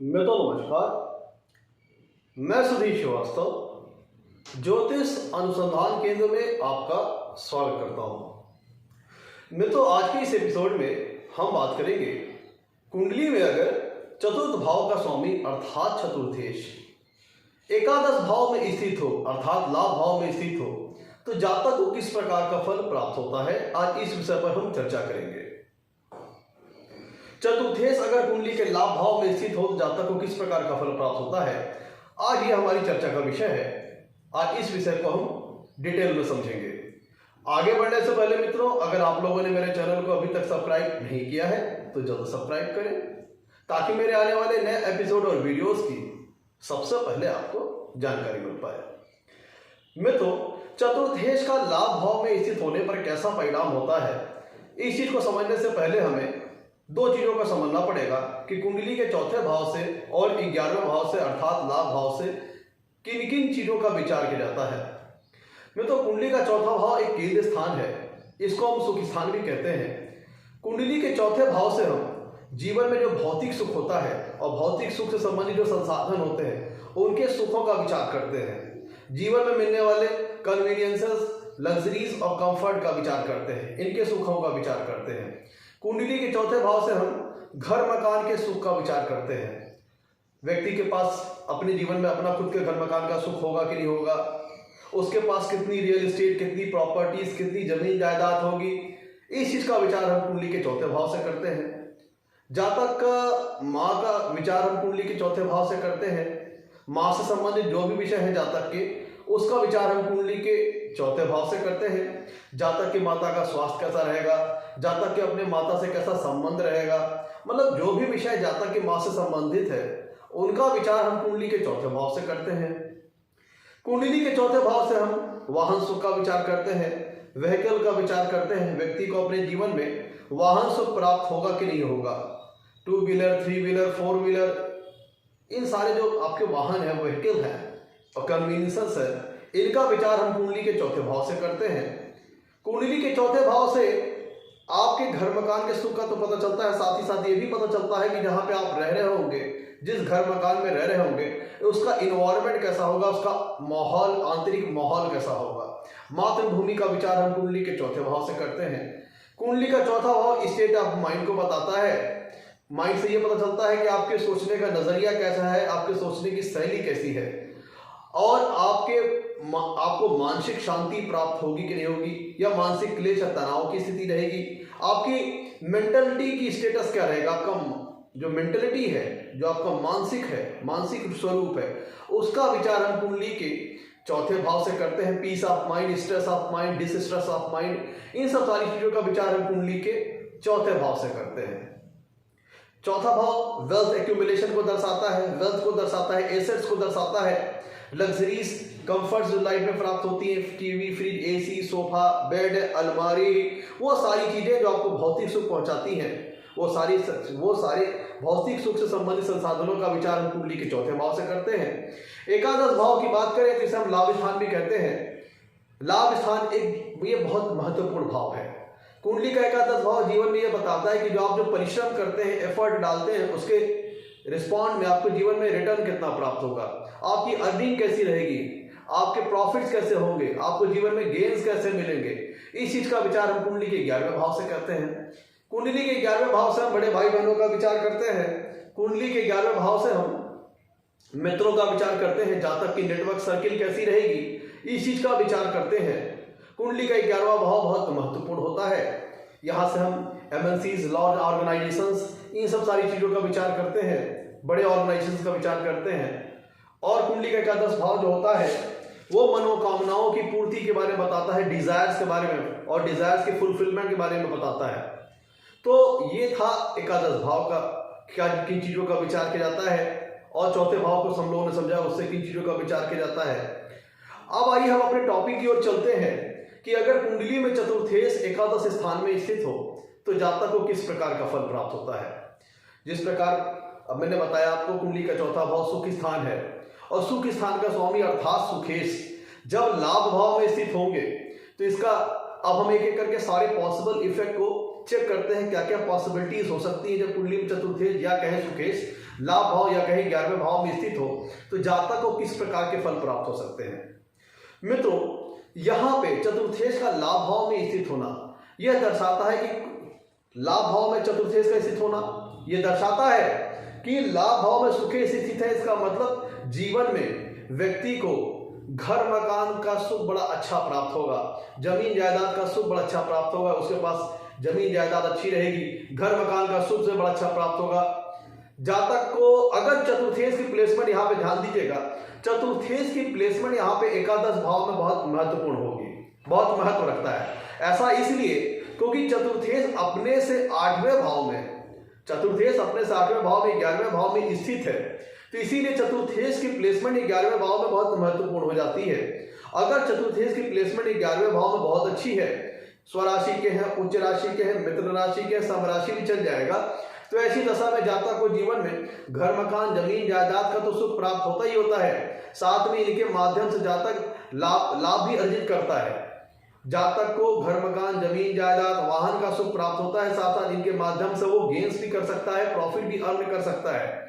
नमस्कार। मैं सुधीर श्रीवास्तव ज्योतिष अनुसंधान केंद्र में आपका स्वागत करता हूं। मित्रों, आज के इस एपिसोड में हम बात करेंगे कुंडली में अगर चतुर्थ भाव का स्वामी अर्थात चतुर्थेश एकादश भाव में स्थित हो अर्थात लाभ भाव में स्थित हो तो जातक को किस प्रकार का फल प्राप्त होता है, आज इस विषय पर हम चर्चा करेंगे। चतुर्थेश अगर कुंडली के लाभ भाव में स्थित हो तो जातक को किस प्रकार का फल प्राप्त होता है, आज ये हमारी चर्चा का विषय है। आज इस विषय को हम डिटेल में समझेंगे। आगे बढ़ने से पहले मित्रों, अगर आप लोगों ने मेरे चैनल को अभी तक सब्सक्राइब नहीं किया है तो जल्द सब्सक्राइब करें ताकि मेरे आने वाले नए एपिसोड और वीडियोस की सबसे पहले आपको जानकारी मिल पाए। मित्रों, चतुर्थेश का लाभ भाव में स्थित होने पर कैसा परिणाम होता है, इस चीज को समझने से पहले हमें दो चीजों का समझना पड़ेगा कि कुंडली के चौथे भाव से और 11वें भाव से अर्थात लाभ भाव से किन किन चीजों का विचार किया जाता है। मित्रों, कुंडली का चौथा भाव एक केंद्र स्थान है, इसको हम सुख स्थान भी कहते हैं। कुंडली के चौथे भाव से हम जीवन में जो भौतिक सुख होता है और भौतिक सुख से संबंधित जो संसाधन होते हैं उनके सुखों का विचार करते हैं। जीवन में मिलने वाले कन्वीनियंसेस, लग्जरीज और कंफर्ट का विचार करते हैं, इनके सुखों का विचार करते हैं। कुंडली के चौथे भाव से हम घर मकान के सुख का विचार करते हैं। व्यक्ति के पास अपने जीवन में अपना खुद के घर मकान का सुख होगा कि नहीं होगा, उसके पास कितनी रियल एस्टेट, कितनी प्रॉपर्टीज, कितनी जमीन जायदाद होगी, इस चीज का विचार हम कुंडली के चौथे भाव से करते हैं। जातक का माँ का विचार हम कुंडली के चौथे भाव से करते हैं। माँ से संबंधित जो भी विषय है जातक के, उसका विचार हम कुंडली के चौथे भाव से करते हैं। जातक की माता का स्वास्थ्य कैसा रहेगा, जातक के अपने माता से कैसा संबंध रहेगा, मतलब जो भी विषय जातक की माँ से संबंधित है उनका विचार हम कुंडली के चौथे भाव से करते हैं। कुंडली के चौथे भाव से हम वाहन सुख का विचार करते हैं, व्हीकल का विचार करते हैं। व्यक्ति को अपने जीवन में वाहन सुख प्राप्त होगा कि नहीं होगा, 2 व्हीलर, 3 व्हीलर, 4 व्हीलर, इन सारे जो आपके वाहन है, व्हीकल है और कन्वीनियंस है, इनका विचार हम कुंडली के चौथे भाव से करते हैं। कुंडली के चौथे भाव से आपके घर मकान के सुख का तो पता चलता है, साथ ही साथ ये भी पता चलता है कि जहाँ पे आप रह रहे होंगे, जिस घर मकान में रह रहे होंगे, उसका इन्वायरमेंट कैसा होगा, उसका माहौल, आंतरिक माहौल कैसा होगा। मातृभूमि का विचार हम कुंडली के चौथे भाव से करते हैं। कुंडली का चौथा भाव स्टेट ऑफ माइंड को बताता है। माइंड से ये पता चलता है कि आपके सोचने का नजरिया कैसा है, आपके सोचने की शैली कैसी है और आपको मानसिक शांति प्राप्त होगी कि नहीं होगी, या मानसिक क्लेश या तनाव की स्थिति रहेगी। आपकी मेंटलिटी की स्टेटस क्या रहेगा, आपका जो मेंटलिटी है, जो आपका मानसिक है, मानसिक स्वरूप है, उसका विचार हम कुंडली के चौथे भाव से करते हैं। Peace of mind, stress of mind, distress of mind, इन सब सारी चीजों का विचार हम कुंडली के चौथे भाव से करते हैं। चौथा भाव वेल्थ एक्यूमुलेशन को दर्शाता है, वेल्थ को दर्शाता है, एसेट्स को दर्शाता है, लग्जरीज, कंफर्ट्स जो लाइफ में प्राप्त होती है, TV, fridge, AC, sofa, bed, अलमारी, वो सारी चीजें जो आपको भौतिक सुख पहुंचाती हैं, वो सारे भौतिक सुख से संबंधित संसाधनों का विचार हम कुंडली के चौथे भाव से करते हैं। एकादश भाव की बात करें तो इसे हम लाभ स्थान भी कहते हैं। लाभ स्थान ये बहुत महत्वपूर्ण भाव है। कुंडली का एकादश भाव जीवन में ये बताता है कि जो आप जो परिश्रम करते हैं, एफर्ट डालते हैं, उसके रिस्पॉन्ड में आपको जीवन में रिटर्न कितना प्राप्त होगा, आपकी अर्निंग कैसी रहेगी, आपके प्रॉफिट्स कैसे होंगे, आपको जीवन में गेन्स कैसे मिलेंगे, इस चीज का विचार हम कुंडली के 11वें भाव से करते हैं। कुंडली के 11वें भाव से हम बड़े भाई बहनों का विचार करते हैं। कुंडली के 11वें भाव से हम मित्रों का विचार करते हैं, जातक की नेटवर्क सर्किल कैसी रहेगी, इस चीज का विचार करते हैं। कुंडली का 11वां भाव बहुत महत्वपूर्ण होता है। यहाँ से हम MNCs, लार्ज ऑर्गेनाइजेशंस, इन सब सारी चीजों का विचार करते हैं, बड़े ऑर्गेनाइजेशंस का विचार करते हैं। और कुंडली का एकादश भाव जो होता है वो मनोकामनाओं की पूर्ति के बारे में बताता है, डिजायर्स के बारे में और डिजायर्स के फुलफिलमेंट के बारे में बताता है। तो ये था एकादश भाव का, क्या किन चीजों का विचार किया जाता है, और चौथे भाव को हम लोगों ने समझा, उससे किन चीजों का विचार किया जाता है। अब आइए हम अपने टॉपिक की ओर चलते हैं कि अगर कुंडली में चतुर्थेश एकादश स्थान में स्थित हो तो जातक को किस प्रकार का फल प्राप्त होता है। जिस प्रकार अब मैंने बताया आपको, कुंडली का चौथा भाव सुख स्थान है और सुख स्थान का स्वामी अर्थात सुखेश जब लाभ भाव में स्थित होंगे तो इसका अब हम एक एक करके सारे पॉसिबल इफेक्ट को चेक करते हैं क्या क्या पॉसिबिलिटीज हो सकती है जब कुंडली में चतुर्थेश या कहे सुकेश लाभ भाव या कहे 11वें भाव में स्थित हो तो जातक को किस प्रकार के फल प्राप्त हो सकते हैं। मित्रों, यहाँ पे चतुर्थेश का लाभ भाव में स्थित होना यह दर्शाता है कि लाभ भाव में चतुर्थेश का स्थित होना यह दर्शाता है कि लाभ भाव में सुखेश स्थित है। इसका मतलब जीवन में व्यक्ति को घर मकान का सुख बड़ा अच्छा प्राप्त होगा, जमीन जायदाद का सुख बड़ा अच्छा प्राप्त होगा, उसके पास जमीन जायदाद अच्छी रहेगी, घर मकान का सुख से बड़ा अच्छा प्राप्त होगा। जातक को अगर चतुर्थेश की प्लेसमेंट यहाँ पे ध्यान दीजिएगा, चतुर्थेश की प्लेसमेंट यहाँ पे एकादश भाव में बहुत महत्वपूर्ण होगी, बहुत महत्व रखता है। ऐसा इसलिए क्योंकि चतुर्थेश अपने से 8वें भाव में, चतुर्थेश अपने से 8वें भाव में 11वें भाव में स्थित है, तो इसीलिए चतुर्थेश की प्लेसमेंट 11वें भाव में बहुत महत्वपूर्ण हो जाती है। अगर चतुर्थेश की प्लेसमेंट 11वें भाव में बहुत अच्छी है, स्वराशि के हैं, उच्च राशि के हैं, मित्र राशि के, सम राशि भी चल जाएगा, तो ऐसी दशा में जातक को जीवन में घर मकान जमीन जायदाद का तो सुख प्राप्त होता ही होता है, साथ में इनके माध्यम से जातक लाभ भी अर्जित करता है। जातक को घर मकान जमीन जायदाद वाहन का सुख प्राप्त होता है, साथ साथ इनके माध्यम से वो गेन्स भी कर सकता है, प्रॉफिट भी अर्न कर सकता है।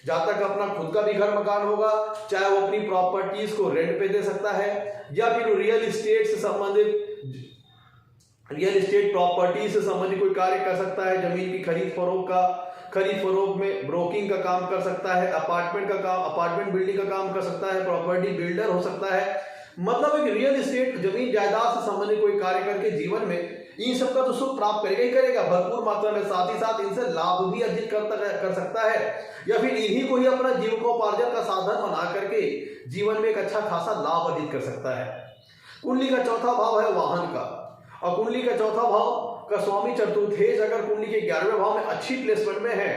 जातक अपना खुद का भी घर मकान होगा, चाहे वो अपनी प्रॉपर्टीज को रेंट पे दे सकता है या फिर रियल एस्टेट से संबंधित रियल एस्टेट प्रॉपर्टी से संबंधित कोई कार्य कर सकता है, जमीन की खरीद फरोख्त में ब्रोकिंग का काम कर सकता है, अपार्टमेंट बिल्डिंग का काम कर सकता है, प्रॉपर्टी बिल्डर हो सकता है। मतलब एक रियल एस्टेट जमीन जायदाद से संबंधित कोई कार्य करके जीवन में इन सब का तो सुख प्राप्त करेगा ही करेगा भरपूर मात्रा में, साथ ही साथ इनसे लाभ भी अर्जित कर सकता है या फिर इन्हीं को ही अपना जीविकोपार्जन का साधन बना करके जीवन में एक अच्छा खासा लाभ अर्जित कर सकता है। कुंडली का चौथा भाव है वाहन का, और कुंडली का चौथा भाव का स्वामी चतुर्थेश अगर कुंडली के 11वें भाव में अच्छी प्लेसमेंट में है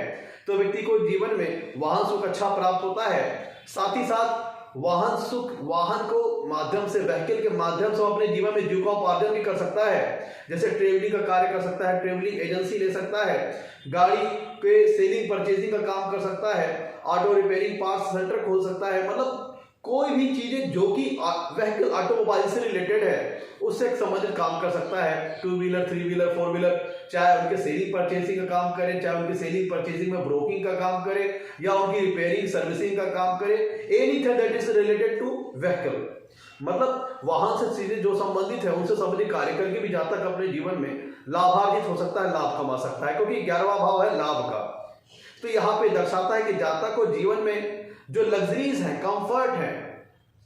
तो व्यक्ति को जीवन में वाहन सुख अच्छा प्राप्त होता है। साथ ही साथ वाहन को माध्यम से, व्हीकल के माध्यम से अपने जीवन में जीविकोपार्जन भी कर सकता है, जैसे ट्रेवलिंग का कार्य कर सकता है, ट्रेवलिंग एजेंसी ले सकता है, गाड़ी के सेलिंग परचेजिंग का काम कर सकता है, ऑटो रिपेयरिंग पार्ट्स सेंटर खोल सकता है। मतलब कोई भी चीजें जो कि व्हीकल ऑटोमोबाइल से रिलेटेड है उससे संबंधित काम कर सकता है, 2 व्हीलर 3 व्हीलर 4 व्हीलर, चाहे उनके सेलिंग परचेसिंग का काम करे, चाहे उनके सेलिंग परचेसिंग में ब्रोकिंग का काम करे या उनकी रिपेयरिंग सर्विसिंग का काम करे, anything that is related to vehicle. मतलब वाहन से चीजें जो संबंधित है उनसे संबंधित कार्य करके भी जातक अपने जीवन में लाभार्जित हो सकता है, लाभ कमा सकता है, क्योंकि 11वां भाव है लाभ का। तो यहाँ पे दर्शाता है कि जातक को जीवन में जो लग्जरीज है, कंफर्ट है,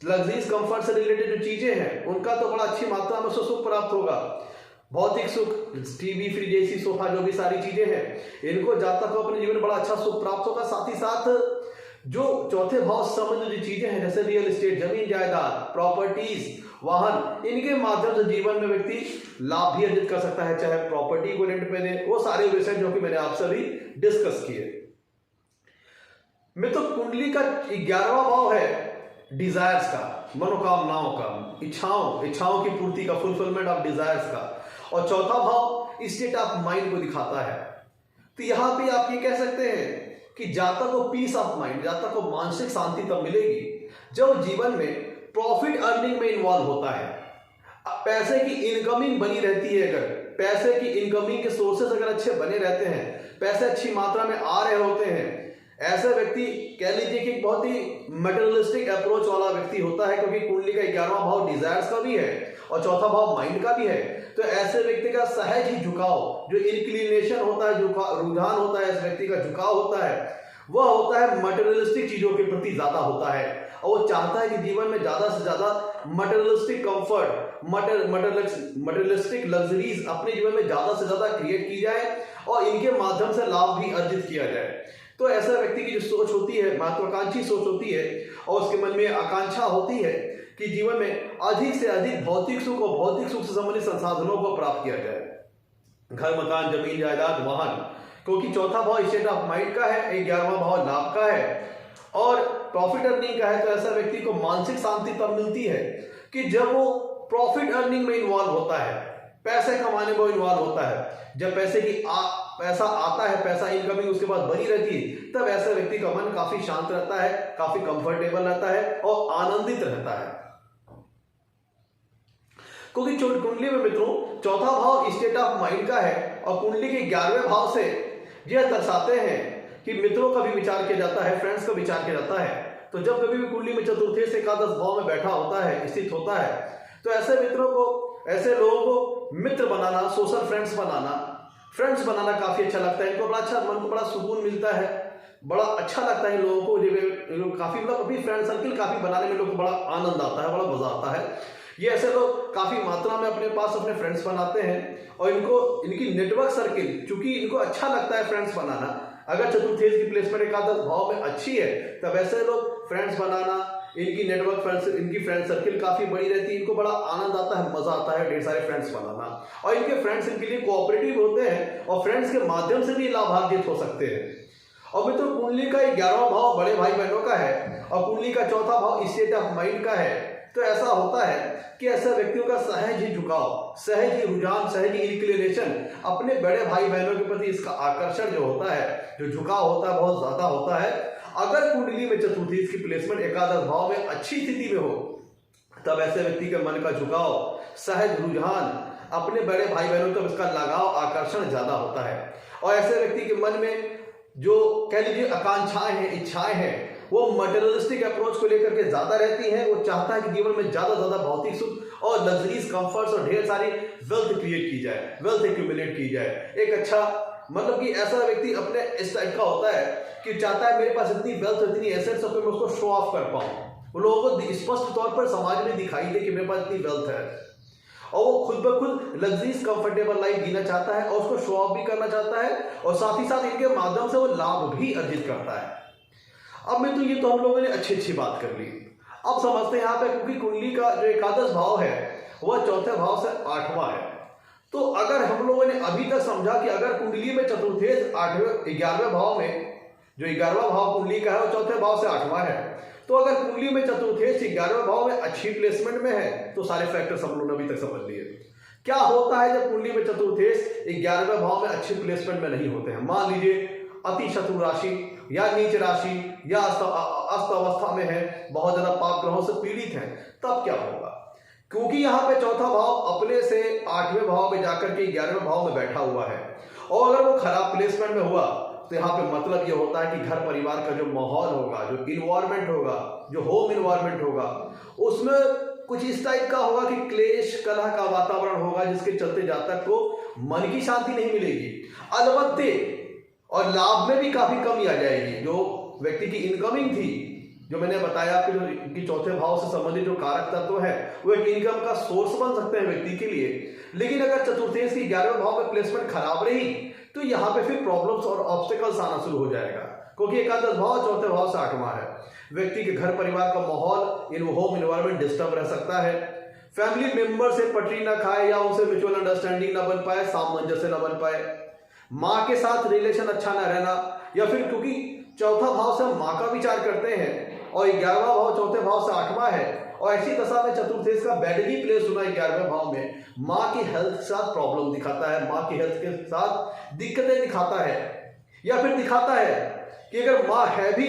लग्जरीज कंफर्ट से रिलेटेड जो चीजें हैं उनका तो बड़ा अच्छी मात्रा में सुख प्राप्त होगा। भौतिक सुख, टीवी फ्रिज एसी सोफा जो भी सारी चीजें हैं इनको जातक को अपने जीवन में बड़ा अच्छा सुख प्राप्त होगा। साथ ही साथ जो चौथे भाव से संबंधित जो चीजें हैं जैसे रियल एस्टेट, जमीन जायदाद, प्रॉपर्टीज, वाहन, इनके माध्यम से जीवन में व्यक्ति लाभ भी अर्जित कर सकता है, चाहे प्रॉपर्टी को रेंट पे दे, वो सारे विषय जो कि मैंने आपसे अभी डिस्कस किए। मित्रों, कुंडली का 11वां भाव है डिजायर्स का, मनोकामनाओं का, इच्छाओं की पूर्ति का, फुलफिलमेंट ऑफ डिजायर्स का, और चौथा भाव स्टेट ऑफ माइंड को दिखाता है। तो यहां पे आप ये कह सकते हैं कि जातक को पीस ऑफ माइंड, जातक को मानसिक शांति तब मिलेगी जब जीवन में प्रॉफिट अर्निंग में इन्वॉल्व होता है, पैसे की इनकमिंग बनी रहती है। अगर पैसे की इनकमिंग के सोर्सेस अगर अच्छे बने रहते हैं, पैसे अच्छी मात्रा में आ रहे होते हैं, ऐसा व्यक्ति कह लीजिए कि बहुत ही मटेरियलिस्टिक अप्रोच वाला व्यक्ति होता है, क्योंकि कुंडली का 11वां भाव डिजायर्स का भी है और चौथा भाव माइंड का भी है। तो ऐसे व्यक्ति का सहज ही झुकाव, जो इंक्लिनेशन होता है, रुझान होता है, इस व्यक्ति का झुकाव होता है, वह होता है मटेरियलिस्टिक चीजों के प्रति ज्यादा होता है, और वो चाहता है कि जीवन में ज्यादा से ज्यादा मटेरियलिस्टिक कंफर्ट, मटेरियलिस्टिक लग्जरीज अपने जीवन में ज्यादा से ज्यादा क्रिएट की जाए और इनके माध्यम से लाभ भी अर्जित किया जाए। तो ऐसा व्यक्ति की जो सोच होती है, महत्वाकांक्षी सोच होती है, और उसके मन में आकांक्षा होती है कि जीवन में अधिक से अधिक भौतिक सुख और भौतिक सुख से संबंधित संसाधनों को प्राप्त किया जाए, घर मकान जमीन जायदाद वाहन, क्योंकि चौथा भाव स्टेट ऑफ माइंड का है, 11वां भाव लाभ का है और प्रॉफिट अर्निंग का है। तो ऐसा व्यक्ति को मानसिक शांति तब मिलती है कि जब वो प्रॉफिट अर्निंग में इन्वॉल्व होता है, पैसे कमाने में इन्वॉल्व होता है। जब पैसा आता है, पैसा इनकमिंग उसके बाद बनी रहती है, तब ऐसे व्यक्ति का मन काफी शांत रहता है, काफी कंफर्टेबल रहता है और आनंदित रहता है। क्योंकि कुंडली में मित्रों चौथा भाव स्टेट ऑफ माइंड का है और कुंडली के 11वें भाव से यह दर्शाते हैं कि मित्रों का भी विचार किया जाता है, फ्रेंड्स का विचार किया जाता है। तो जब कभी भी कुंडली में चतुर्थे से एकादश भाव में बैठा होता है, स्थित होता है, तो ऐसे मित्रों को, ऐसे लोगों को मित्र बनाना, सोशल फ्रेंड्स बनाना काफी अच्छा लगता है। इनको बड़ा अच्छा, मन को बड़ा सुकून मिलता है, बड़ा अच्छा लगता है इन लोगों को। लोग काफी मतलब अभी फ्रेंड सर्किल काफी बनाने में लोगों को बड़ा आनंद आता है, बड़ा मजा आता है। ये ऐसे लोग काफी मात्रा में अपने पास अपने फ्रेंड्स बनाते हैं और इनको इनकी नेटवर्क सर्किल, चूंकि इनको अच्छा लगता है फ्रेंड्स बनाना, अगर चतुर्थेज की प्लेसमेंट एकादश भाव में अच्छी है तब ऐसे लोग फ्रेंड्स बनाना, इनकी नेटवर्क फ्रेंड्स, इनकी फ्रेंड सर्किल काफी बड़ी रहती है, इनको बड़ा आनंद आता है, मजा आता है ढेर सारे फ्रेंड्स बनाना। और इनके फ्रेंड्स इनके लिए कोऑपरेटिव होते हैं और फ्रेंड्स के माध्यम से भी लाभान्वित हो सकते हैं। और मित्रों कुंडली का 11वां भाव बड़े भाई बहनों का है और कुंडली का चौथा भाव स्टेट ऑफ माइंड का है। तो ऐसा होता है कि ऐसे व्यक्तियों का सहज ही झुकाव, सहज ही रुझान, सहज ही इंक्लिनेशन अपने बड़े भाई बहनों के प्रति, इसका आकर्षण जो होता है, जो झुकाव होता है, बहुत ज्यादा होता है। अगर कुंडली में चतुर्थी की प्लेसमेंट एकादश भाव में अच्छी स्थिति में हो तब ऐसे व्यक्ति के मन का झुकाव, सहज रुझान, अपने बड़े भाई बहनों तक इसका लगाव, आकर्षण ज्यादा होता है। और ऐसे व्यक्ति के मन में जो कह लीजिए आकांक्षाएं हैं, इच्छाएं हैं, वो मटेरियलिस्टिक अप्रोच को लेकर के ज्यादा रहती हैं। वो चाहता है कि जीवन में ज्यादा भौतिक सुख और लग्जरीज, कंफर्ट्स और ढेर सारी वेल्थ क्रिएट की जाए, वेल्थ एक्यूमुलेट की जाए। एक अच्छा मतलब कि ऐसा व्यक्ति अपने इस टाइप का होता है कि चाहता है मेरे पास इतनी वेल्थ, इतनी एसेट्स है, मैं उसको शो ऑफ कर पाऊं, वो लोगों को स्पष्ट तौर पर समाज में दिखाई दे कि मेरे पास इतनी वेल्थ है। और वो खुद ब खुद लग्जरीज कंफर्टेबल लाइफ जीना चाहता है और उसको शो ऑफ भी करना चाहता है और साथ ही साथ इनके माध्यम से वो लाभ भी अर्जित करता है। अब मैं तो ये तो हम लोगों ने अच्छी बात कर ली। अब समझते हैं यहाँ पे, क्योंकि कुंडली का जो एकादश भाव है वह चौथे भाव से 8वां है। तो अगर हम लोगों ने अभी तक समझा कि अगर कुंडली में चतुर्थेश 11वें भाव में, जो 11वां भाव कुंडली का है वो चौथे भाव से 8वां है, तो अगर कुंडली में चतुर्थेश 11वें भाव में अच्छी प्लेसमेंट में है तो सारे फैक्टर्स हम लोगों ने अभी तक समझ लिए। क्या होता है जब कुंडली में चतुर्थेश 11वें भाव में अच्छी प्लेसमेंट में नहीं होते हैं? मान लीजिए अति शत्रु राशि या नीच राशि या अस्त अवस्था में है, बहुत ज्यादा पाप ग्रहों से पीड़ित है, तब क्या होगा? क्योंकि यहाँ पे चौथा भाव अपने से 8वें भाव में जाकर के 11वें भाव में बैठा हुआ है और अगर वो खराब प्लेसमेंट में हुआ तो यहाँ पे मतलब ये होता है कि घर परिवार का जो माहौल होगा, जो इन्वायरमेंट होगा, जो होम इन्वायरमेंट होगा, उसमें कुछ इस टाइप का होगा कि क्लेश, कलह का वातावरण होगा, जिसके चलते जातक को मन की शांति नहीं मिलेगी, अलबत्ते और लाभ में भी काफी कमी आ जाएगी। जो व्यक्ति की इनकमिंग थी, जो मैंने बताया आपको, जो इनकी चौथे भाव से संबंधित जो कारक तत्व है वो एक इनकम का सोर्स बन सकते हैं व्यक्ति के लिए। लेकिन अगर चतुर्थेश की 11वें भाव में प्लेसमेंट खराब रही तो यहाँ पे फिर प्रॉब्लम्स और ऑब्स्टिकल्स आना शुरू हो जाएगा, क्योंकि एकादश भाव चौथे भाव से 8वां है। व्यक्ति के घर परिवार का माहौल, इन होम इन्वायरमेंट डिस्टर्ब रह सकता है, फैमिली मेंबर से पटरी ना खाए या उनसे म्यूचुअल अंडरस्टैंडिंग ना बन पाए, सामंजस्य ना बन पाए, माँ के साथ रिलेशन अच्छा ना रहना, या फिर क्योंकि चौथा भाव से हम माँ का विचार करते हैं और 11वां भाव चौथे भाव से 8वां है और ऐसी दशा में चतुर्थेश का बैडली प्लेस होना 11वें भाव में माँ की हेल्थ के साथ प्रॉब्लम दिखाता है, माँ की हेल्थ के साथ दिक्कतें दिखाता है। या फिर दिखाता है कि अगर माँ है भी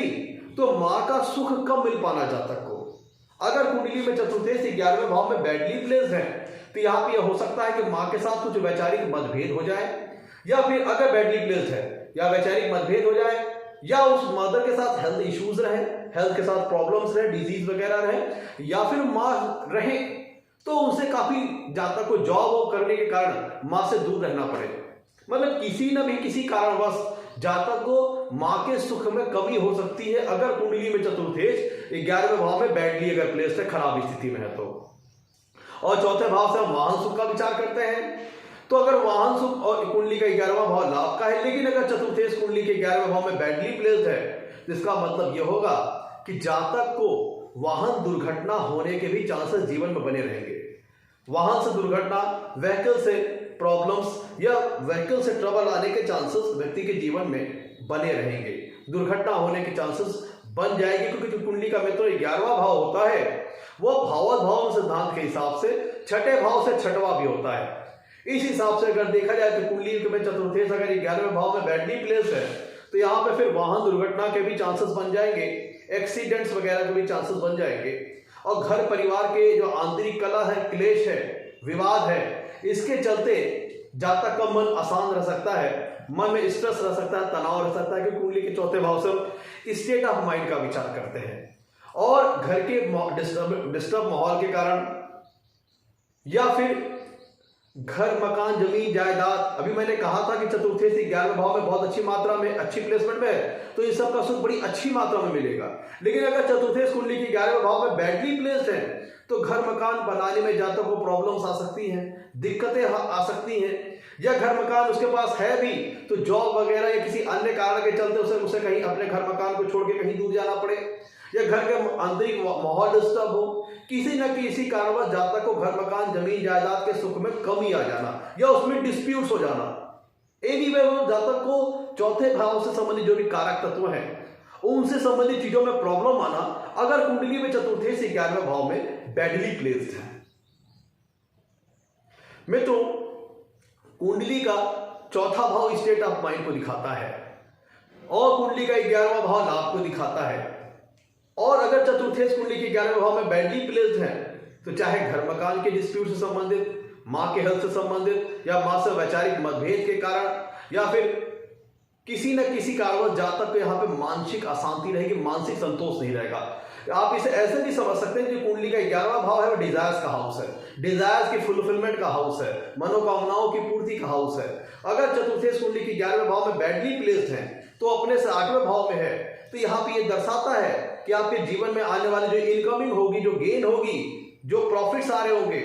तो माँ का सुख कम मिल पाना जातक को। अगर कुंडली में चतुर्थेश 11वें भाव में बैडली प्लेस है तो यहाँ पे यह हो सकता है कि माँ के साथ कुछ वैचारिक मतभेद हो जाए, या फिर अगर बैडली प्लेस है या वैचारिक मतभेद हो जाए, या उस मदर के साथ हेल्थ इश्यूज रहे, हेल्थ के साथ प्रॉब्लम्स रहे, डिजीज वगैरह रहे, या फिर माँ रहे तो उनसे काफी जातक को जॉब करने के कारण माँ से दूर रहना पड़े। मतलब किसी न भी किसी कारणवश जातक को माँ के सुख में कमी हो सकती है अगर कुंडली में चतुर्थेश 11वें भाव में बैडली अगर प्लेस है, खराब स्थिति में है तो। और चौथे भाव से हम वाहन सुख का विचार करते हैं, तो अगर वाहन सुख और कुंडली का 11वां भाव लाभ का है, लेकिन अगर चतुर्थेश कुंडली के 11वें भाव में बैडली प्लेस्ड है तो इसका मतलब यह होगा कि जातक को वाहन दुर्घटना होने के भी चांसेस जीवन में बने रहेंगे। वाहन से दुर्घटना, व्हीकल से प्रॉब्लम्स या व्हीकल से ट्रबल आने के चांसेस व्यक्ति के जीवन में बने रहेंगे, दुर्घटना होने के चांसेस बन जाएगी, क्योंकि जो कुंडली का मित्र 11वां भाव होता है वह भावत भाव सिद्धांत के हिसाब से छठे भाव से छठवां भी होता है। इस हिसाब से अगर देखा जाए तो कुंडली में चतुर्थेश अगर 11वें भाव में बैडली प्लेस है तो यहाँ पे फिर वाहन दुर्घटना के भी चांसेस बन जाएंगे, एक्सीडेंट्स वगैरह के भी चांसेस बन जाएंगे, और घर परिवार के जो आंतरिक कलह है, क्लेश है, विवाद है, इसके चलते जातक का मन अशांत रह सकता है, मन में स्ट्रेस रह सकता है, तनाव रह सकता है, क्योंकि कुंडली के चौथे भाव से हम स्टेट ऑफ माइंड का विचार करते हैं। और घर के डिस्टर्ब माहौल के कारण या फिर घर मकान जमीन जायदाद, अभी मैंने कहा था कि चतुर्थे से 11वें भाव में बहुत अच्छी मात्रा में अच्छी प्लेसमेंट में है, तो इस सब का सुख बड़ी अच्छी मात्रा में मिलेगा। लेकिन अगर चतुर्थे कुंडली के 11वें भाव में बैडली प्लेस्ड है तो घर मकान बनाने में जातक को प्रॉब्लम्स आ सकती हैं, दिक्कतें आ सकती हैं, या घर मकान उसके पास है भी तो जॉब वगैरह या किसी अन्य कारण के चलते उसे कहीं अपने घर मकान को छोड़ के कहीं दूर जाना पड़े, या घर के आंतरिक माहौल डिस्टर्ब हो, किसी न किसी कारणवश जातक को घर मकान जमीन जायदाद के सुख में कमी आ जाना या उसमें डिस्प्यूट्स हो जाना, एनीवे वो जातक को चौथे भाव से संबंधित जो भी कारक तत्व हैं उनसे संबंधित चीजों में प्रॉब्लम आना अगर कुंडली में चतुर्थे से 11वें भाव में बैडली प्लेस्ड है। मित्रों, कुंडली का चौथा भाव स्टेट ऑफ माइंड को दिखाता है और कुंडली का 11वां भाव लाभ को दिखाता है। और अगर चतुर्थे कुंडली के 11वें भाव में बैडली प्लेस्ड है तो चाहे घर मकान के डिस्प्यूट से संबंधित, मां के हेल्थ से संबंधित, या मां से वैचारिक मतभेद के कारण, या फिर किसी न किसी कारणवश जातक को यहाँ पे मानसिक अशांति रहेगी, मानसिक संतोष नहीं रहेगा। आप इसे ऐसे भी समझ सकते हैं कि कुंडली का 11वां भाव है वो डिजायर्स का हाउस है, डिजायर्स की फुलफिलमेंट का हाउस है, मनोकामनाओं की पूर्ति का हाउस है। अगर चतुर्थे कुंडली के 11वें भाव में बैडली प्लेस्ड है तो अपने से 8वें भाव में है, तो यहाँ पे ये दर्शाता है कि आपके जीवन में आने वाली जो इनकमिंग होगी, जो गेन होगी, जो प्रॉफिट्स आ रहे होंगे,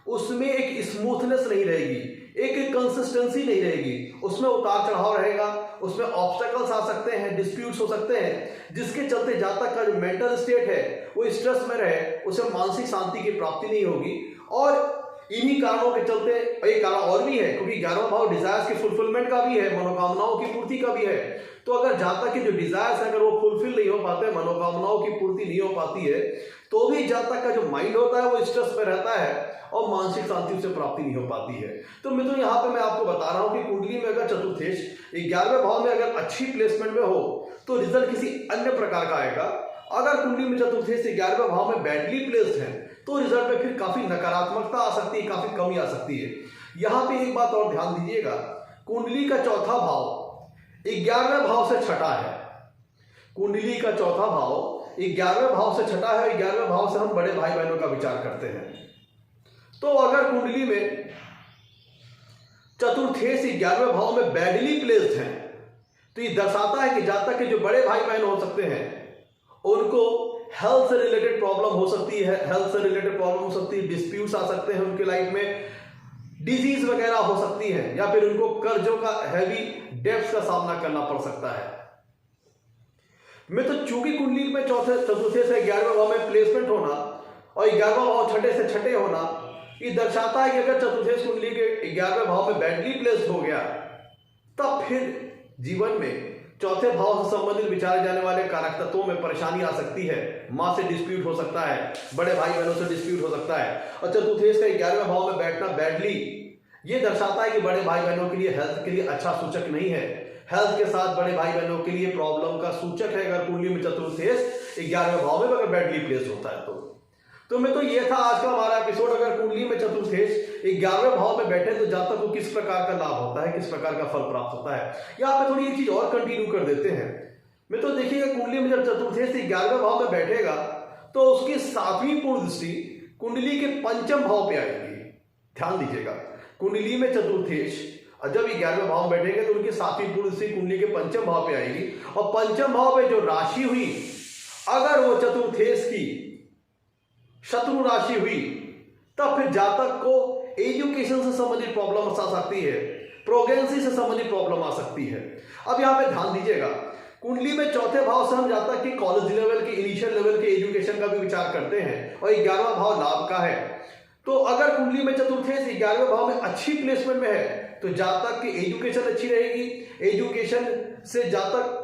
उसमें एक स्मूथनेस नहीं रहेगी, एक कंसिस्टेंसी नहीं रहेगी, उसमें उतार चढ़ाव रहेगा, उसमें ऑब्स्टेकल्स आ सकते हैं, डिस्प्यूट्स हो सकते हैं, जिसके चलते जातक का जो मेंटल स्टेट है वो स्ट्रेस में रहे, उसे मानसिक शांति की प्राप्ति नहीं होगी। और इन्हीं कारणों के चलते एक कारण और भी है, क्योंकि 11वां भाव डिजायर्स की फुलफिलमेंट का भी है, मनोकामनाओं की पूर्ति का भी है। तो अगर जातक के जो डिजायर्स है अगर वो फुलफिल नहीं हो पाते, मनोकामनाओं की पूर्ति नहीं हो पाती है, तो भी जातक का जो माइंड होता है वो स्ट्रेस में रहता है और मानसिक शांति उसे प्राप्ति नहीं हो पाती है। तो मित्रों, यहाँ पे मैं आपको बता रहा हूँ कि कुंडली में अगर चतुर्थेश 11वें भाव में अगर अच्छी प्लेसमेंट में हो तो रिजल्ट किसी अन्य प्रकार का आएगा। अगर कुंडली में चतुर्थेश 11वें भाव में बैडली प्लेस्ड है तो रिजल्ट में फिर काफी नकारात्मकता आ सकती है, काफी कमी आ सकती है। यहाँ पे एक बात और ध्यान दीजिएगा, कुंडली का चौथा भाव 11वें भाव से छठा है। कुंडली का चौथा भाव 11वें भाव से छठा है। 11वें भाव से हम बड़े भाई बहनों का विचार करते हैं। तो अगर कुंडली में चतुर्थेश 11वें भाव में बैडली प्लेस्ड है तो ये दर्शाता है कि जातक के जो बड़े भाई बहन हो सकते हैं उनको हेल्थ से रिलेटेड प्रॉब्लम हो सकती है, डिस्प्यूट्स आ सकते हैं उनके लाइफ में, डिजीज वगैरह हो सकती है, या फिर उनको कर्जों का हैवी डेब्ट्स का सामना करना पड़ सकता है। मैं तो चूंकि कुंडली में चतुर्थे से 11वें भाव में प्लेसमेंट होना और 11वां भाव छठे से छठे होना, ये दर्शाता है कि अगर चतुर्थे कुंडली के 11वें भाव में बैडली प्लेस्ड हो गया तब फिर जीवन में चौथे भाव से संबंधित विचारे जाने वाले कारक तत्वों में परेशानी आ सकती है। मां से डिस्प्यूट हो सकता है, बड़े भाई बहनों से डिस्प्यूट हो सकता है। और चतुर्थेश का 11वें भाव में बैठना बैडली ये दर्शाता है कि बड़े भाई बहनों के लिए हेल्थ के लिए अच्छा सूचक नहीं है। हेल्थ के साथ बड़े भाई बहनों के लिए प्रॉब्लम का सूचक है अगर कुंडली में चतुर्थेश 11वें भाव में अगर बैडली प्लेस होता है तो मैं तो ये था आज का हमारा एपिसोड। अगर कुंडली में चतुर्थेश 11वें भाव में बैठे तो जातक को किस प्रकार का लाभ होता है, किस प्रकार का फल प्राप्त होता है। यहाँ पे थोड़ी एक चीज और कंटिन्यू कर देते हैं। मैं तो देखिएगा कुंडली में जब चतुर्थेश 11वें भाव में बैठेगा तो उसकी 7वीं पूर्ण दृष्टि कुंडली के 5वें भाव पे आएगी। ध्यान दीजिएगा, कुंडली में चतुर्थेश जब 11वें भाव में बैठेंगे तो उनकी 7वीं पूर्ण दृष्टि कुंडली के 5वें भाव पे आएगी। और 5वें भाव पे जो राशि हुई, अगर वो चतुर्थेश की शत्रु राशि हुई तब फिर जातक को एजुकेशन से संबंधित प्रॉब्लम आ सकती है, प्रेगनेंसी से संबंधित प्रॉब्लम आ सकती है। अब यहां पे ध्यान दीजिएगा, कुंडली में चौथे भाव से हम जातक की कॉलेज लेवल के, इनिशियल लेवल के एजुकेशन का भी विचार करते हैं और 11वां भाव लाभ का है। तो अगर कुंडली में चतुर्थेश 11वें भाव में अच्छी प्लेसमेंट में है तो जातक की एजुकेशन अच्छी रहेगी। एजुकेशन से जातक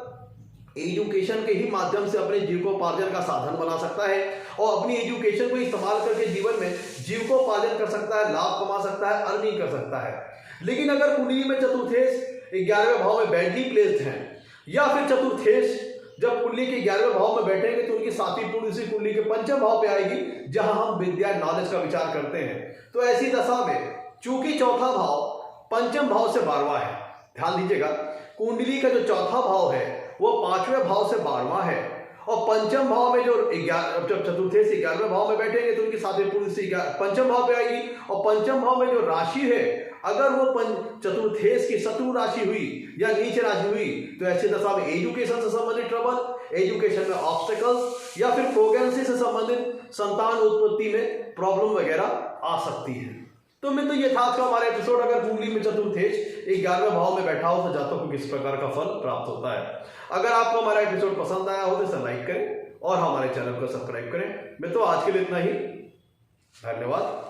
एजुकेशन के ही माध्यम से अपने जीविकोपार्जन का साधन बना सकता है और अपनी एजुकेशन को इस्तेमाल करके जीवन में जीविकोपार्जन कर सकता है, लाभ कमा सकता है, अर्निंग कर सकता है। लेकिन अगर कुंडली में चतुर्थेश 11वें भाव में बैडली प्लेस्ड है या फिर चतुर्थेश जब कुंडली के 11वें भाव में बैठेंगे तो उनकी 7वीं पूर्ण दृष्टि कुंडली के 5वें भाव पे आएगी जहां हम विद्या नॉलेज का विचार करते हैं। तो ऐसी दशा में चूंकि चौथा भाव पंचम भाव से 12वां है, ध्यान दीजिएगा कुंडली का जो चौथा भाव है वो 5वें भाव से 12वां है, और पंचम भाव में जो चतुर्थे से 11वें भाव में बैठेंगे तो उनकी सातवें पूर्व से पंचम भाव पे आएगी, और पंचम भाव में जो राशि है अगर वो चतुर्थेश की शत्रु राशि हुई या नीच राशि हुई तो ऐसी दशा में एजुकेशन से संबंधित ट्रबल, एजुकेशन में ऑब्स्टेकल्स या फिर प्रेगनेंसी से संबंधित संतान उत्पत्ति में प्रॉब्लम वगैरह आ सकती है। तो मित्रों ये था आज का हमारा एपिसोड। अगर कुंडली में चतुर्थेश 11वें भाव में बैठा हो तो जातक को किस प्रकार का फल प्राप्त होता है। अगर आपको हमारा एपिसोड पसंद आया हो तो इसे लाइक करें और हमारे चैनल को सब्सक्राइब करें। मित्रों आज के लिए इतना ही, धन्यवाद।